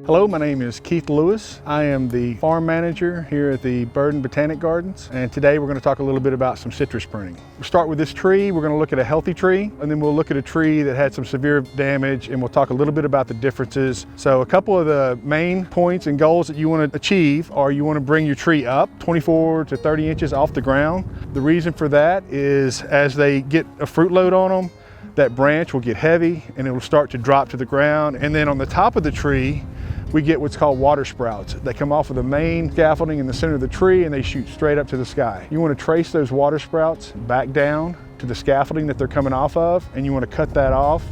Hello, my name is Keith Lewis. I am the farm manager here at the Botanic Gardens, and today we're going to talk a little bit about some citrus pruning. We'll start with this tree. We're going to look at a healthy tree, and then we'll look at a tree that had some severe damage, and we'll talk a little bit about the differences. So a couple of the main points and goals that you want to achieve are you want to bring your tree up 24 to 30 inches off the ground. The reason for that is as they get a fruit load on them, that branch will get heavy and it will start to drop to the ground. And then on the top of the tree, we get what's called water sprouts. They come off of the main scaffolding in the center of the tree and they shoot straight up to the sky. You want to trace those water sprouts back down to the scaffolding that they're coming off of, and you want to cut that off.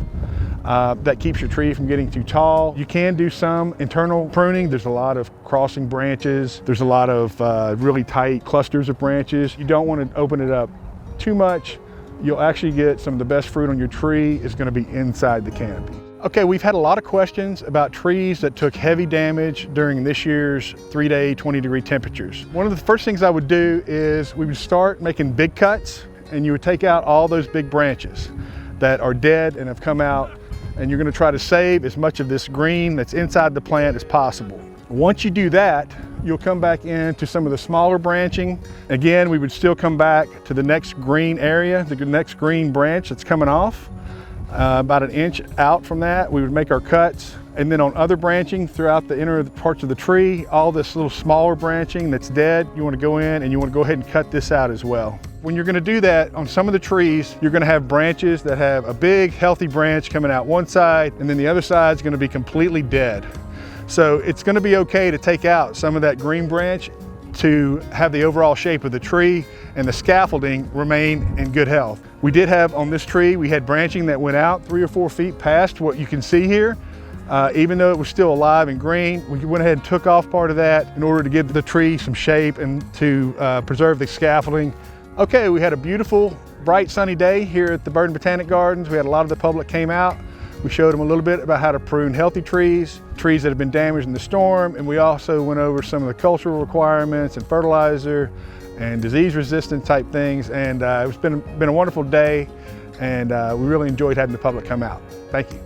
That keeps your tree from getting too tall. You can do some internal pruning. There's a lot of crossing branches. There's a lot of really tight clusters of branches. You don't want to open it up too much. You'll actually get some of the best fruit on your tree is going to be inside the canopy. Okay, we've had a lot of questions about trees that took heavy damage during this year's 3-day 20-degree temperatures. One of the first things I would do is we would start making big cuts, and you would take out all those big branches that are dead and have come out, and you're going to try to save as much of this green that's inside the plant as possible. Once you do that, you'll come back into some of the smaller branching. Again, we would still come back to the next green area, the next green branch that's coming off. About an inch out from that, we would make our cuts. And then on other branching throughout the inner parts of the tree, all this little smaller branching that's dead, you want to go in and you want to go ahead and cut this out as well. When you're going to do that, on some of the trees, you're going to have branches that have a big healthy branch coming out one side, and then the other side is going to be completely dead. So it's going to be okay to take out some of that green branch to have the overall shape of the tree and the scaffolding remain in good health. We did have on this tree, we had branching that went out 3 or 4 feet past what you can see here. Even though it was still alive and green, we went ahead and took off part of that in order to give the tree some shape and to preserve the scaffolding. Okay, we had a beautiful, bright, sunny day here at the Botanic Gardens. We had a lot of the public came out. We showed them a little bit about how to prune healthy trees, trees that have been damaged in the storm, and we also went over some of the cultural requirements and fertilizer and disease-resistant type things. And it's been a wonderful day, and we really enjoyed having the public come out. Thank you.